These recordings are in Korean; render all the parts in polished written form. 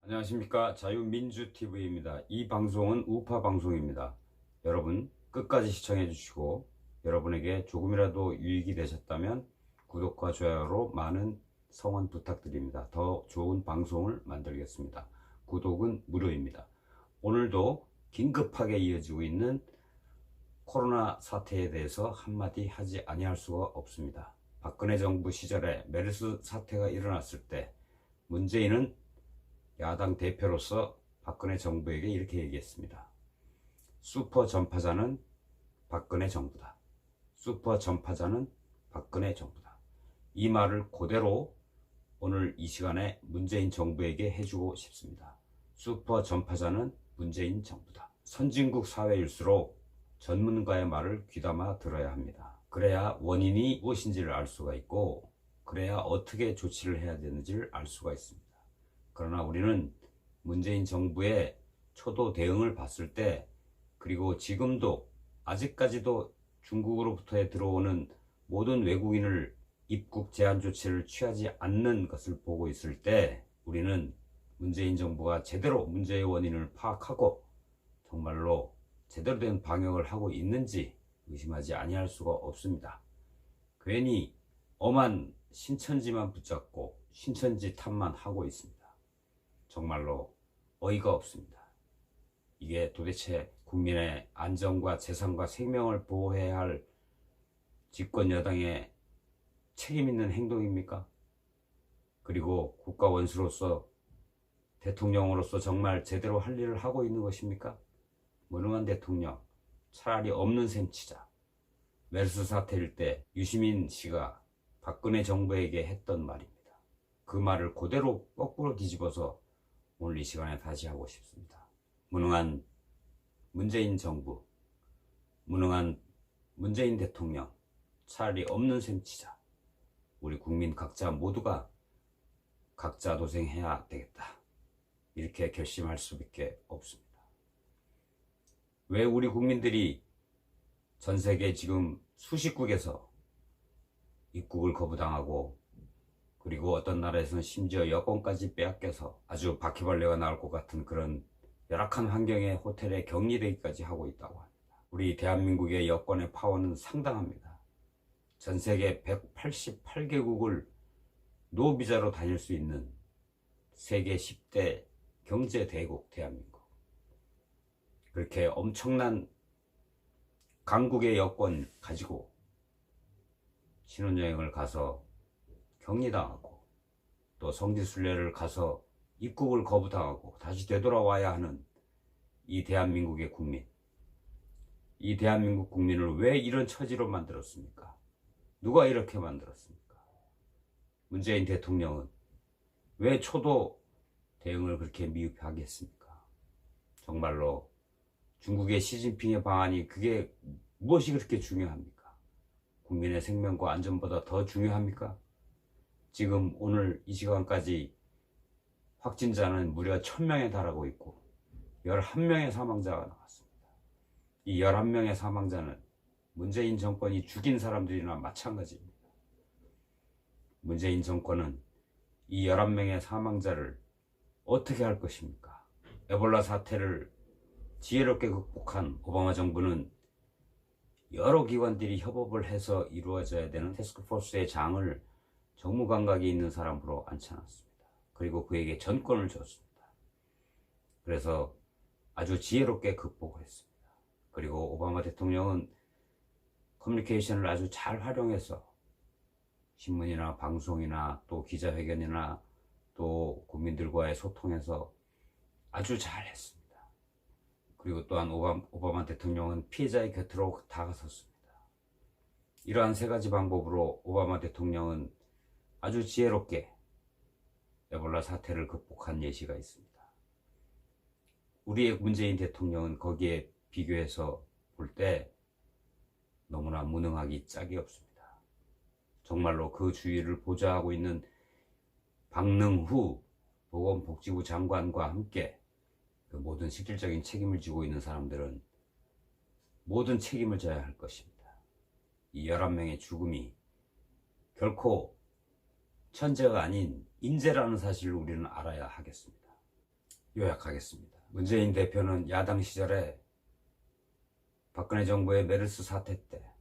안녕하십니까. 자유민주TV입니다. 이 방송은 우파 방송입니다. 여러분 끝까지 시청해 주시고 여러분에게 조금이라도 유익이 되셨다면 구독과 좋아요로 많은 성원 부탁드립니다. 더 좋은 방송을 만들겠습니다. 구독은 무료입니다. 오늘도 긴급하게 이어지고 있는 코로나 사태에 대해서 한마디 하지 아니할 수가 없습니다. 박근혜 정부 시절에 메르스 사태가 일어났을 때 문재인은 야당 대표로서 박근혜 정부에게 이렇게 얘기했습니다. 슈퍼 전파자는 박근혜 정부다. 슈퍼 전파자는 박근혜 정부다. 이 말을 그대로 오늘 이 시간에 문재인 정부에게 해주고 싶습니다. 슈퍼 전파자는 문재인 정부다. 선진국 사회일수록 전문가의 말을 귀담아 들어야 합니다. 그래야 원인이 무엇인지를 알 수가 있고, 그래야 어떻게 조치를 해야 되는지를 알 수가 있습니다. 그러나 우리는 문재인 정부의 초도 대응을 봤을 때, 그리고 지금도 아직까지도 중국으로부터 들어오는 모든 외국인을 입국 제한 조치를 취하지 않는 것을 보고 있을 때, 우리는 문재인 정부가 제대로 문제의 원인을 파악하고 정말로 제대로 된 방역을 하고 있는지 의심하지 아니할 수가 없습니다. 괜히 엄한 신천지만 붙잡고 신천지 탓만 하고 있습니다. 정말로 어이가 없습니다. 이게 도대체 국민의 안전과 재산과 생명을 보호해야 할 집권 여당의 책임 있는 행동입니까? 그리고 국가 원수로서, 대통령으로서 정말 제대로 할 일을 하고 있는 것입니까? 무능한 대통령, 차라리 없는 셈 치자. 메르스 사태일 때 유시민 씨가 박근혜 정부에게 했던 말입니다. 그 말을 그대로 거꾸로 뒤집어서 오늘 이 시간에 다시 하고 싶습니다. 무능한 문재인 정부, 무능한 문재인 대통령, 차라리 없는 셈 치자. 우리 국민 각자 모두가 각자 도생해야 되겠다. 이렇게 결심할 수밖에 없습니다. 왜 우리 국민들이 전 세계 지금 수십국에서 입국을 거부당하고, 그리고 어떤 나라에서는 심지어 여권까지 빼앗겨서 아주 바퀴벌레가 나올 것 같은 그런 열악한 환경의 호텔에 격리되기까지 하고 있다고 합니다. 우리 대한민국의 여권의 파워는 상당합니다. 전 세계 188개국을 노비자로 다닐 수 있는 세계 10대 경제 대국 대한민국. 그렇게 엄청난 강국의 여권 가지고 신혼여행을 가서 격리당하고, 또 성지순례를 가서 입국을 거부당하고 다시 되돌아와야 하는 이 대한민국의 국민, 이 대한민국 국민을 왜 이런 처지로 만들었습니까? 누가 이렇게 만들었습니까? 문재인 대통령은 왜 초도 대응을 그렇게 미흡하게 했습니까? 정말로 중국의 시진핑의 방안이 그게 무엇이 그렇게 중요합니까? 국민의 생명과 안전보다 더 중요합니까? 지금 오늘 이 시간까지 확진자는 무려 1000명에 달하고 있고 11명의 사망자가 나왔습니다. 이 11명의 사망자는 문재인 정권이 죽인 사람들이나 마찬가지입니다. 문재인 정권은 이 11명의 사망자를 어떻게 할 것입니까? 에볼라 사태를 지혜롭게 극복한 오바마 정부는 여러 기관들이 협업을 해서 이루어져야 되는 태스크포스의 장을 정무감각이 있는 사람으로 앉혀놨습니다. 그리고 그에게 전권을 줬습니다. 그래서 아주 지혜롭게 극복을 했습니다. 그리고 오바마 대통령은 커뮤니케이션을 아주 잘 활용해서 신문이나 방송이나 또 기자회견이나 또 국민들과의 소통에서 아주 잘했습니다. 그리고 또한 오바마 대통령은 피해자의 곁으로 다가섰습니다. 이러한 세 가지 방법으로 오바마 대통령은 아주 지혜롭게 에볼라 사태를 극복한 예시가 있습니다. 우리의 문재인 대통령은 거기에 비교해서 볼 때 너무나 무능하기 짝이 없습니다. 정말로 그 주위를 보좌하고 있는 박능후 보건복지부 장관과 함께 그 모든 실질적인 책임을 지고 있는 사람들은 모든 책임을 져야 할 것입니다. 이 11명의 죽음이 결코 천재가 아닌 인재라는 사실을 우리는 알아야 하겠습니다. 요약하겠습니다. 문재인 대표는 야당 시절에 박근혜 정부의 메르스 사태 때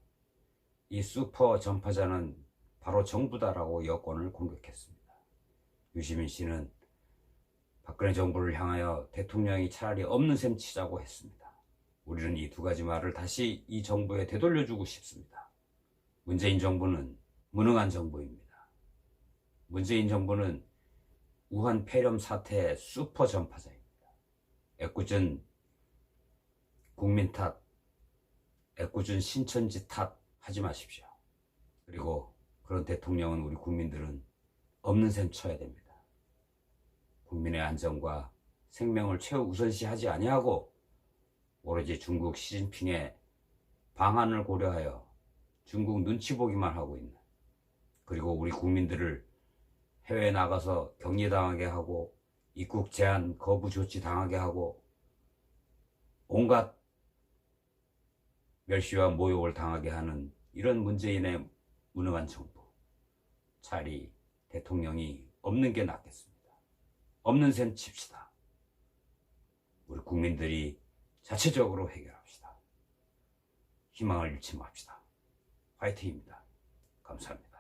이 슈퍼 전파자는 바로 정부다라고 여권을 공격했습니다. 유시민 씨는 박근혜 정부를 향하여 대통령이 차라리 없는 셈 치자고 했습니다. 우리는 이 두 가지 말을 다시 이 정부에 되돌려주고 싶습니다. 문재인 정부는 무능한 정부입니다. 문재인 정부는 우한 폐렴 사태의 슈퍼 전파자입니다. 애꿎은 국민 탓, 애꿎은 신천지 탓 하지 마십시오. 그리고 그런 대통령은 우리 국민들은 없는 셈 쳐야 됩니다. 국민의 안전과 생명을 최우선시하지 아니하고 오로지 중국 시진핑의 방안을 고려하여 중국 눈치 보기만 하고 있는, 그리고 우리 국민들을 해외에 나가서 격리당하게 하고 입국 제한 거부 조치 당하게 하고 온갖 멸시와 모욕을 당하게 하는 이런 문재인의 무능한 정부, 차라리 대통령이 없는 게 낫겠습니다. 없는 셈 칩시다. 우리 국민들이 자체적으로 해결합시다. 희망을 잃지 맙시다. 화이팅입니다. 감사합니다.